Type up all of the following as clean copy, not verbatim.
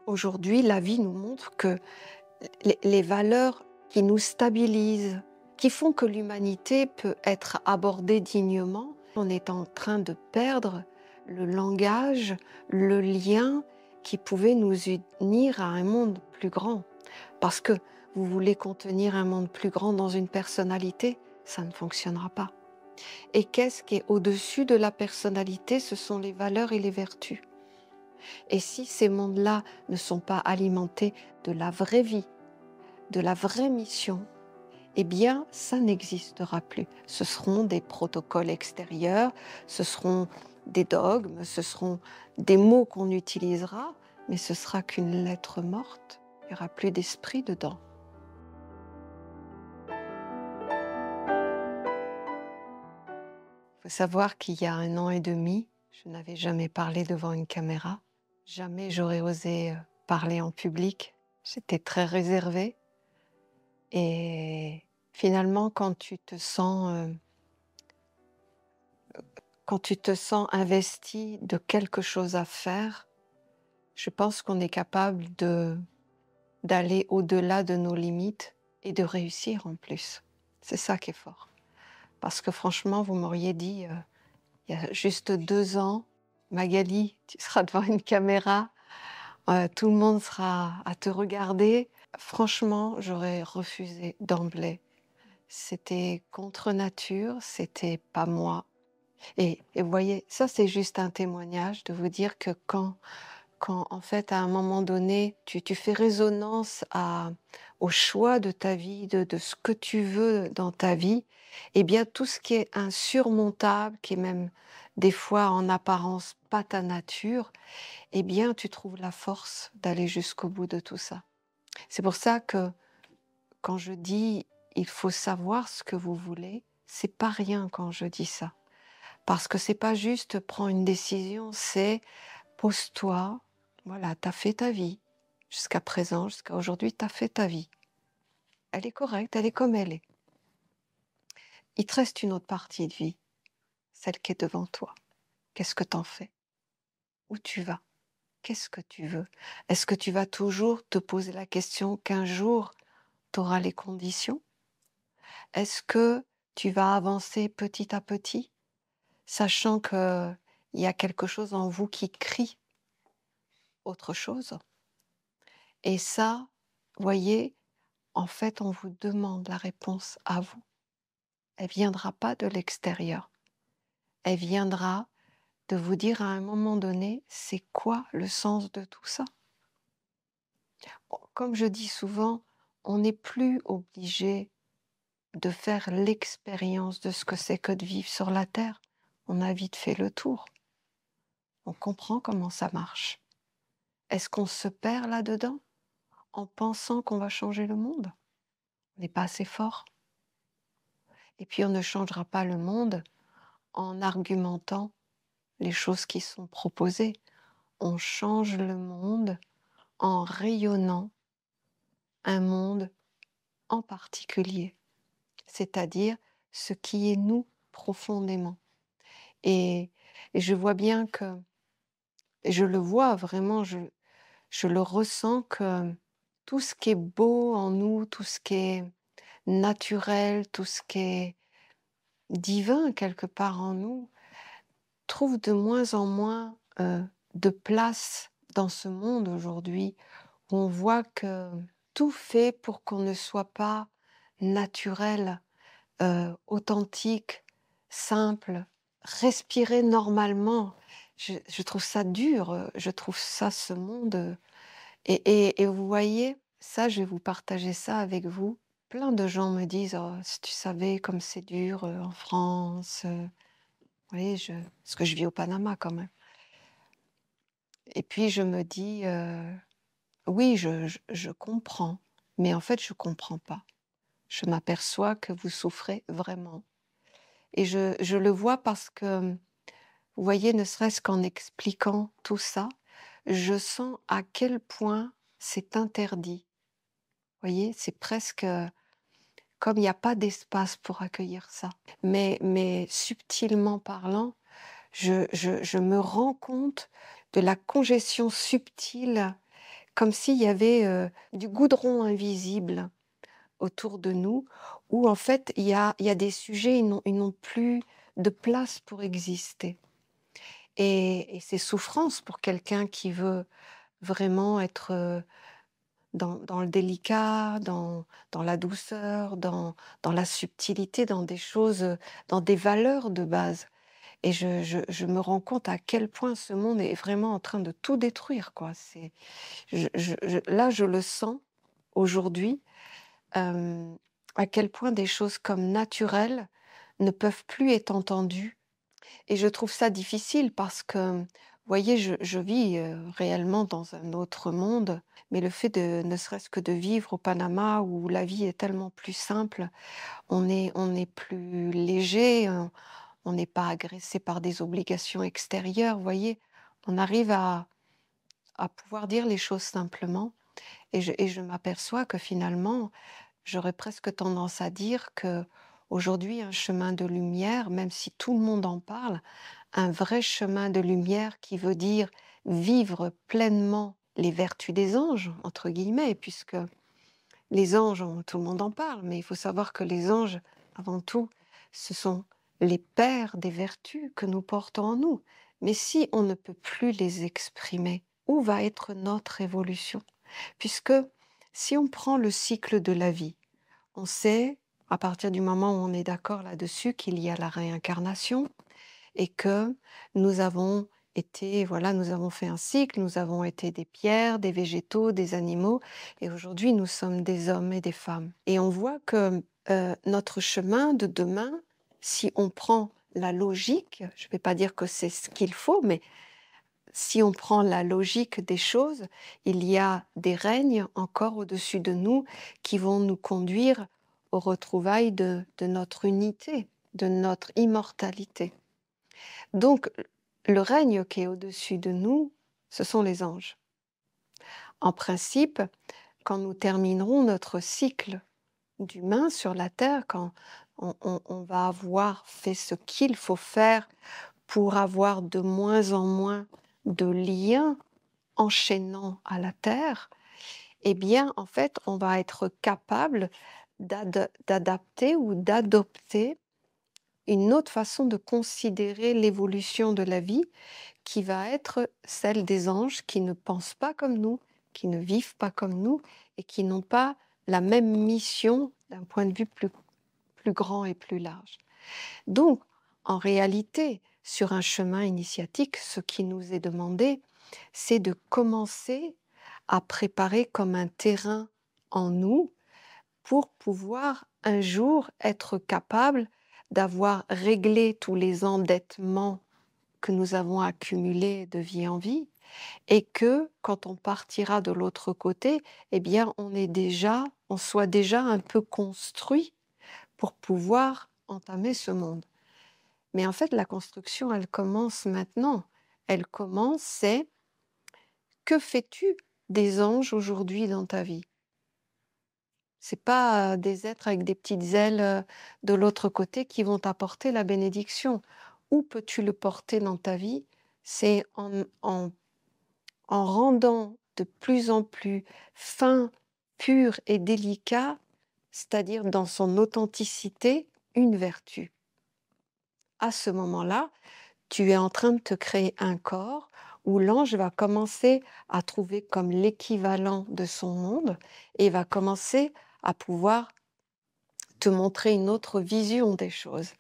Aujourd'hui, la vie nous montre que les valeurs qui nous stabilisent, qui font que l'humanité peut être abordée dignement, on est en train de perdre le langage, le lien qui pouvait nous unir à un monde plus grand. Parce que vous voulez contenir un monde plus grand dans une personnalité, ça ne fonctionnera pas. Et qu'est-ce qui est au-dessus de la personnalité? Ce sont les valeurs et les vertus. Et si ces mondes-là ne sont pas alimentés de la vraie vie, de la vraie mission, eh bien, ça n'existera plus. Ce seront des protocoles extérieurs, ce seront des dogmes, ce seront des mots qu'on utilisera, mais ce sera qu'une lettre morte. Il n'y aura plus d'esprit dedans. Il faut savoir qu'il y a 1 an et demi, je n'avais jamais parlé devant une caméra. Jamais j'aurais osé parler en public. J'étais très réservée. Et finalement, quand tu te sens investi de quelque chose à faire, je pense qu'on est capable d'aller au-delà de nos limites et de réussir en plus. C'est ça qui est fort. Parce que franchement, vous m'auriez dit, il y a juste 2 ans, Magali, tu seras devant une caméra, tout le monde sera à te regarder. Franchement, j'aurais refusé d'emblée. C'était contre nature, c'était pas moi. Et vous voyez, ça c'est juste un témoignage de vous dire que quand en fait à un moment donné, tu fais résonance au choix de ta vie, de ce que tu veux dans ta vie, eh bien tout ce qui est insurmontable, qui est même des fois en apparence pas ta nature, eh bien tu trouves la force d'aller jusqu'au bout de tout ça. C'est pour ça que quand je dis il faut savoir ce que vous voulez, c'est pas rien quand je dis ça. Parce que c'est pas juste prends une décision, c'est pose-toi, voilà, tu as fait ta vie. Jusqu'à présent, jusqu'à aujourd'hui, tu as fait ta vie. Elle est correcte, elle est comme elle est. Il te reste une autre partie de vie, celle qui est devant toi. Qu'est-ce que tu en fais? Où tu vas? Qu'est-ce que tu veux? Est-ce que tu vas toujours te poser la question qu'un jour, tu auras les conditions? Est-ce que tu vas avancer petit à petit, sachant qu'il y a quelque chose en vous qui crie autre chose? Et ça, voyez, en fait, on vous demande la réponse à vous. Elle viendra pas de l'extérieur. Elle viendra de vous dire à un moment donné, c'est quoi le sens de tout ça? Comme je dis souvent, on n'est plus obligé de faire l'expérience de ce que c'est que de vivre sur la Terre. On a vite fait le tour. On comprend comment ça marche. Est-ce qu'on se perd là-dedans en pensant qu'on va changer le monde? On n'est pas assez fort. Et puis on ne changera pas le monde en argumentant les choses qui sont proposées. On change le monde en rayonnant un monde en particulier, c'est-à-dire ce qui est nous profondément. Et, et je vois bien que, et je le vois vraiment, je le ressens que tout ce qui est beau en nous, tout ce qui est naturel, tout ce qui est divin quelque part en nous, trouve de moins en moins de place dans ce monde aujourd'hui où on voit que tout fait pour qu'on ne soit pas naturel, authentique, simple, respirer normalement. Je trouve ça dur, je trouve ça ce monde. Et vous voyez, ça, je vais vous partager ça avec vous. Plein de gens me disent: «Oh, si tu savais comme c'est dur en France». Vous voyez, parce que je vis au Panama quand même. Et puis je me dis, oui, je comprends, mais en fait, je comprends pas. Je m'aperçois que vous souffrez vraiment. Et je le vois parce que, vous voyez, ne serait-ce qu'en expliquant tout ça, je sens à quel point c'est interdit. Vous voyez, c'est presque comme il n'y a pas d'espace pour accueillir ça. Mais subtilement parlant, je me rends compte de la congestion subtile comme s'il y avait, du goudron invisible autour de nous, où en fait il y a des sujets, ils n'ont plus de place pour exister et c'est souffrance pour quelqu'un qui veut vraiment être, dans le délicat, dans la douceur, dans la subtilité, dans des choses, dans des valeurs de base et je me rends compte à quel point ce monde est vraiment en train de tout détruire, quoi. C'est là, je le sens aujourd'hui, hem, à quel point des choses comme naturelles ne peuvent plus être entendues et je trouve ça difficile parce que, vous voyez, je vis, réellement dans un autre monde, mais le fait de ne serait-ce que de vivre au Panama où la vie est tellement plus simple, on est plus léger, on n'est pas agressé par des obligations extérieures, vous voyez? On arrive à pouvoir dire les choses simplement et je m'aperçois que finalement, j'aurais presque tendance à dire que aujourd'hui, un chemin de lumière, même si tout le monde en parle, un vrai chemin de lumière qui veut dire vivre pleinement les vertus des anges, entre guillemets, puisque les anges, tout le monde en parle, mais il faut savoir que les anges, avant tout, ce sont les pères des vertus que nous portons en nous. Mais si on ne peut plus les exprimer, où va être notre évolution? Puisque si on prend le cycle de la vie, on sait, à partir du moment où on est d'accord là-dessus, qu'il y a la réincarnation et que nous avons été, voilà, nous avons fait un cycle, nous avons été des pierres, des végétaux, des animaux, et aujourd'hui nous sommes des hommes et des femmes. Et on voit que notre chemin de demain, si on prend la logique, je ne vais pas dire que c'est ce qu'il faut, mais si on prend la logique des choses, il y a des règnes encore au-dessus de nous qui vont nous conduire aux retrouvailles de notre unité, de notre immortalité. Donc, le règne qui est au-dessus de nous, ce sont les anges. En principe, quand nous terminerons notre cycle d'humain sur la Terre, quand on va avoir fait ce qu'il faut faire pour avoir de moins en moins de liens enchaînants à la Terre, eh bien, en fait, on va être capable d'adapter ou d'adopter une autre façon de considérer l'évolution de la vie qui va être celle des anges qui ne pensent pas comme nous, qui ne vivent pas comme nous et qui n'ont pas la même mission d'un point de vue plus grand et plus large. Donc, en réalité, sur un chemin initiatique, ce qui nous est demandé, c'est de commencer à préparer comme un terrain en nous pour pouvoir un jour être capable d'avoir réglé tous les endettements que nous avons accumulés de vie en vie et que quand on partira de l'autre côté, eh bien on soit déjà un peu construit pour pouvoir entamer ce monde. Mais en fait, la construction, elle commence maintenant. Elle commence, c'est que fais-tu des anges aujourd'hui dans ta vie? C'est pas, des êtres avec des petites ailes, de l'autre côté qui vont t'apporter la bénédiction. Où peux-tu le porter dans ta vie? C'est en rendant de plus en plus fin, pur et délicat, c'est-à-dire dans son authenticité, une vertu. À ce moment-là, tu es en train de te créer un corps où l'ange va commencer à trouver comme l'équivalent de son monde et va commencer à pouvoir te montrer une autre vision des choses.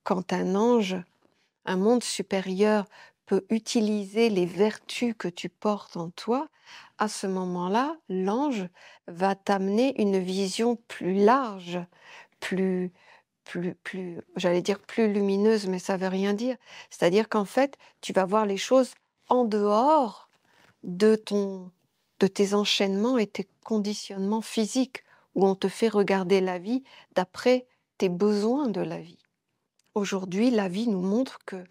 Quand un ange, un monde supérieur peut utiliser les vertus que tu portes en toi, à ce moment-là, l'ange va t'amener une vision plus large, plus j'allais dire plus lumineuse, mais ça veut rien dire. C'est-à-dire qu'en fait, tu vas voir les choses en dehors de tes enchaînements et tes conditionnements physiques, où on te fait regarder la vie d'après tes besoins de la vie. Aujourd'hui, la vie nous montre que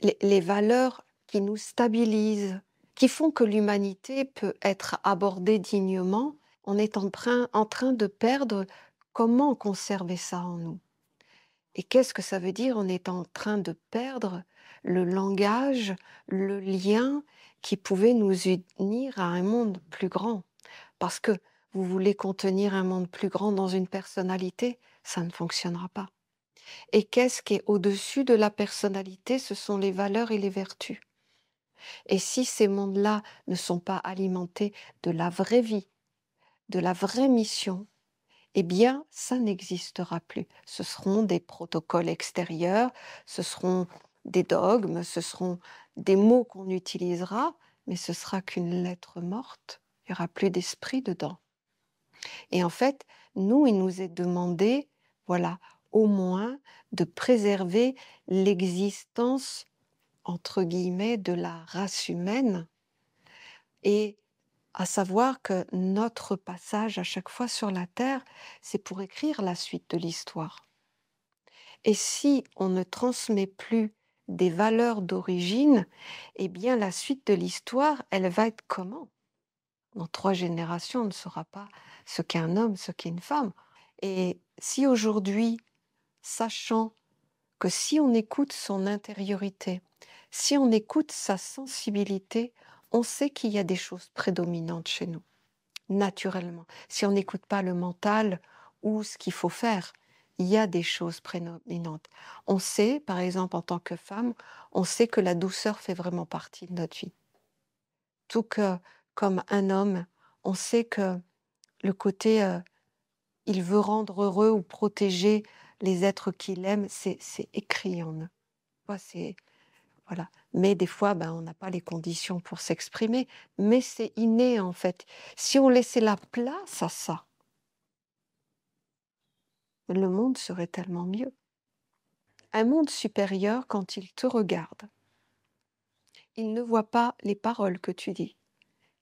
les valeurs qui nous stabilisent, qui font que l'humanité peut être abordée dignement, on est en train de perdre comment conserver ça en nous. Et qu'est-ce que ça veut dire? On est en train de perdre le langage, le lien qui pouvait nous unir à un monde plus grand. Parce que vous voulez contenir un monde plus grand dans une personnalité, ça ne fonctionnera pas. Et qu'est-ce qui est au-dessus de la personnalité? Ce sont les valeurs et les vertus. Et si ces mondes-là ne sont pas alimentés de la vraie vie, de la vraie mission, eh bien, ça n'existera plus. Ce seront des protocoles extérieurs, ce seront des dogmes, ce seront des mots qu'on utilisera, mais ce sera qu'une lettre morte. Il n'y aura plus d'esprit dedans. Et en fait, nous, il nous est demandé, voilà, au moins de préserver l'existence, entre guillemets, de la race humaine, et à savoir que notre passage à chaque fois sur la Terre, c'est pour écrire la suite de l'histoire. Et si on ne transmet plus des valeurs d'origine, eh bien la suite de l'histoire, elle va être comment? Dans 3 générations, on ne saura pas ce qu'est un homme, ce qu'est une femme. Et si aujourd'hui, sachant que si on écoute son intériorité, si on écoute sa sensibilité, on sait qu'il y a des choses prédominantes chez nous, naturellement. Si on n'écoute pas le mental ou ce qu'il faut faire, il y a des choses prédominantes. On sait, par exemple, en tant que femme, on sait que la douceur fait vraiment partie de notre vie. Tout que, comme un homme, on sait que le côté il veut rendre heureux ou protéger les êtres qu'il aime, c'est écrit en eux. C'est, voilà. Mais des fois, ben, on n'a pas les conditions pour s'exprimer, mais c'est inné en fait. Si on laissait la place à ça, le monde serait tellement mieux. Un monde supérieur, quand il te regarde, il ne voit pas les paroles que tu dis,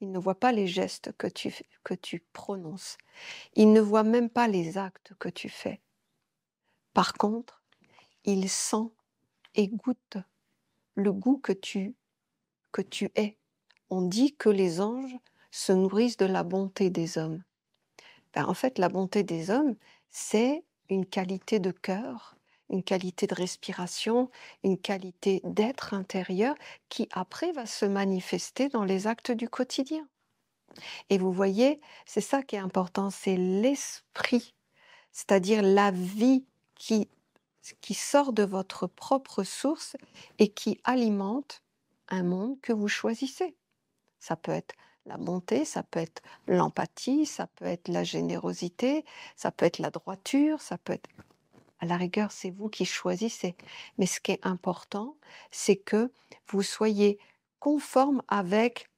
il ne voit pas les gestes que tu prononces, il ne voit même pas les actes que tu fais. Par contre, il sent et goûte le goût que tu es. On dit que les anges se nourrissent de la bonté des hommes. En fait, la bonté des hommes, c'est une qualité de cœur, une qualité de respiration, une qualité d'être intérieur qui après va se manifester dans les actes du quotidien. Et vous voyez, c'est ça qui est important, c'est l'esprit, c'est-à-dire la vie qui sort de votre propre source et qui alimente un monde que vous choisissez. Ça peut être la bonté, ça peut être l'empathie, ça peut être la générosité, ça peut être la droiture, ça peut être... À la rigueur, c'est vous qui choisissez. Mais ce qui est important, c'est que vous soyez conforme avec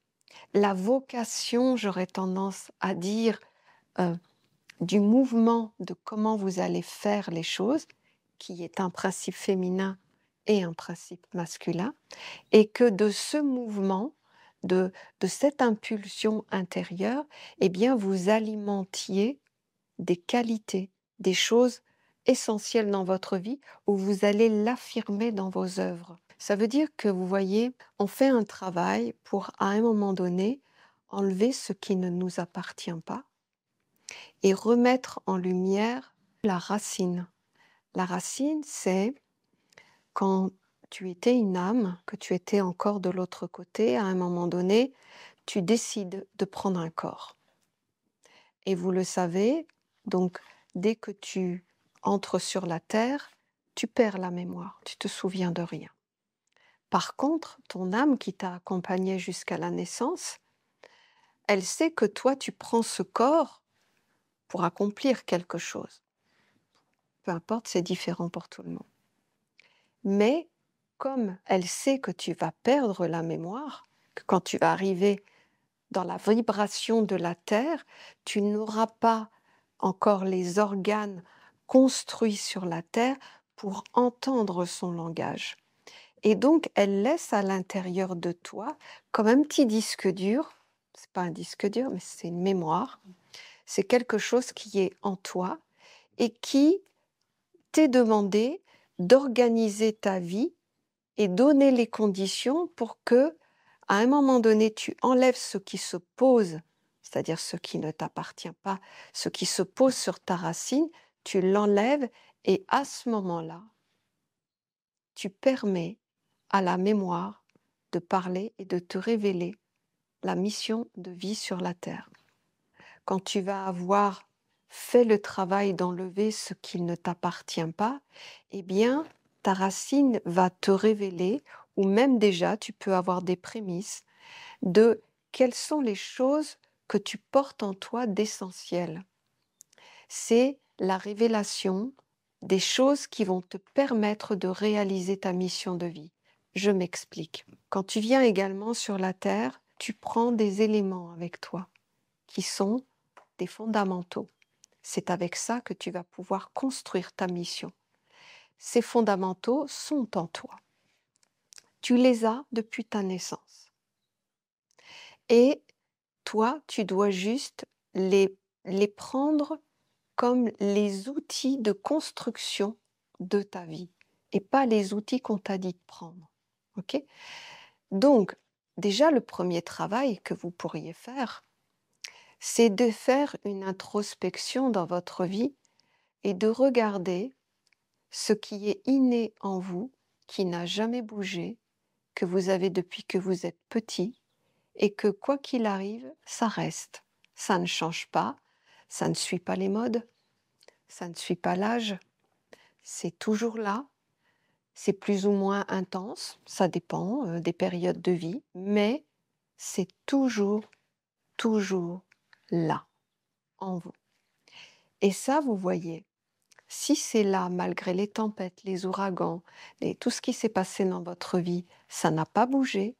la vocation, j'aurais tendance à dire, euh, du mouvement de comment vous allez faire les choses, qui est un principe féminin et un principe masculin, et que de ce mouvement, de cette impulsion intérieure, eh bien, vous alimentiez des qualités, des choses essentielles dans votre vie, où vous allez l'affirmer dans vos œuvres. Ça veut dire que, vous voyez, on fait un travail pour, à un moment donné, enlever ce qui ne nous appartient pas et remettre en lumière la racine. La racine, c'est quand tu étais une âme, que tu étais encore de l'autre côté, à un moment donné, tu décides de prendre un corps. Et vous le savez, donc dès que tu entres sur la terre, tu perds la mémoire, tu te souviens de rien. Par contre, ton âme qui t'a accompagné jusqu'à la naissance, elle sait que toi, tu prends ce corps pour accomplir quelque chose. Peu importe, c'est différent pour tout le monde. Mais comme elle sait que tu vas perdre la mémoire, que quand tu vas arriver dans la vibration de la terre, tu n'auras pas encore les organes construits sur la terre pour entendre son langage. Et donc, elle laisse à l'intérieur de toi, comme un petit disque dur, c'est pas un disque dur, mais c'est une mémoire, c'est quelque chose qui est en toi et qui t'est demandé d'organiser ta vie et donner les conditions pour que, à un moment donné, tu enlèves ce qui se pose, c'est-à-dire ce qui ne t'appartient pas, ce qui se pose sur ta racine, tu l'enlèves et à ce moment-là, tu permets à la mémoire de parler et de te révéler la mission de vie sur la terre. Quand tu vas avoir fait le travail d'enlever ce qui ne t'appartient pas, eh bien, ta racine va te révéler, ou même déjà, tu peux avoir des prémices de quelles sont les choses que tu portes en toi d'essentiel. C'est la révélation des choses qui vont te permettre de réaliser ta mission de vie. Je m'explique. Quand tu viens également sur la terre, tu prends des éléments avec toi qui sont des fondamentaux. C'est avec ça que tu vas pouvoir construire ta mission. Ces fondamentaux sont en toi. Tu les as depuis ta naissance. Et toi, tu dois juste les prendre comme les outils de construction de ta vie et pas les outils qu'on t'a dit de prendre. Ok? Donc, déjà, le premier travail que vous pourriez faire, c'est de faire une introspection dans votre vie et de regarder ce qui est inné en vous, qui n'a jamais bougé, que vous avez depuis que vous êtes petit, et que quoi qu'il arrive, ça reste. Ça ne change pas, ça ne suit pas les modes, ça ne suit pas l'âge, c'est toujours là, c'est plus ou moins intense, ça dépend des périodes de vie, mais c'est toujours, toujours là, en vous. Et ça, vous voyez, si c'est là, malgré les tempêtes, les ouragans, et tout ce qui s'est passé dans votre vie, ça n'a pas bougé,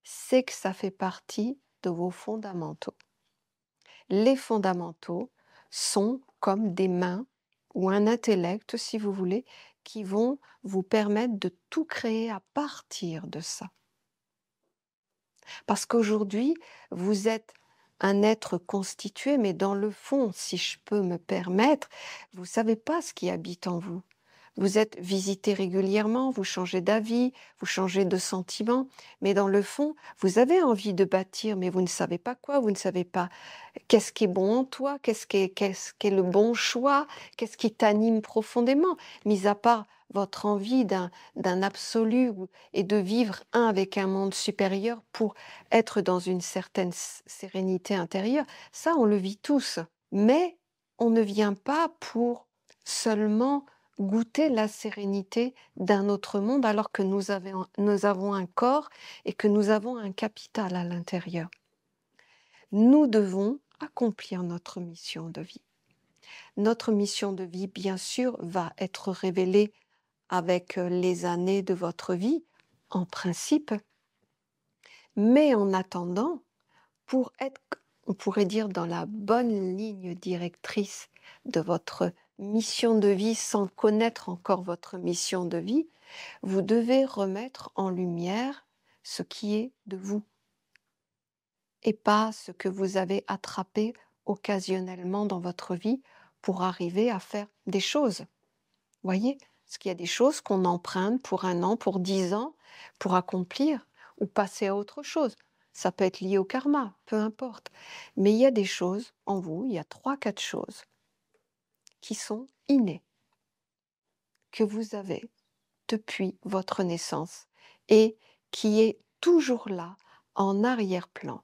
c'est que ça fait partie de vos fondamentaux. Les fondamentaux sont comme des mains ou un intellect, si vous voulez, qui vont vous permettre de tout créer à partir de ça. Parce qu'aujourd'hui, vous êtes un être constitué, mais dans le fond, si je peux me permettre, vous ne savez pas ce qui habite en vous. Vous êtes visité régulièrement, vous changez d'avis, vous changez de sentiment, mais dans le fond, vous avez envie de bâtir, mais vous ne savez pas quoi, vous ne savez pas qu'est-ce qui est bon en toi, qu'est-ce qui est le bon choix, qu'est-ce qui t'anime profondément, mis à part votre envie d'un absolu et de vivre un avec un monde supérieur pour être dans une certaine sérénité intérieure. Ça, on le vit tous, mais on ne vient pas pour seulement goûter la sérénité d'un autre monde alors que nous avons un corps et que nous avons un capital à l'intérieur. Nous devons accomplir notre mission de vie. Notre mission de vie, bien sûr, va être révélée avec les années de votre vie, en principe, mais en attendant, pour être, on pourrait dire, dans la bonne ligne directrice de votre mission de vie sans connaître encore votre mission de vie, vous devez remettre en lumière ce qui est de vous et pas ce que vous avez attrapé occasionnellement dans votre vie pour arriver à faire des choses. Voyez, parce qu'il y a des choses qu'on emprunte pour 1 an, pour 10 ans, pour accomplir ou passer à autre chose. Ça peut être lié au karma, peu importe. Mais il y a des choses en vous, il y a 3-4 choses qui sont innées, que vous avez depuis votre naissance et qui est toujours là, en arrière-plan.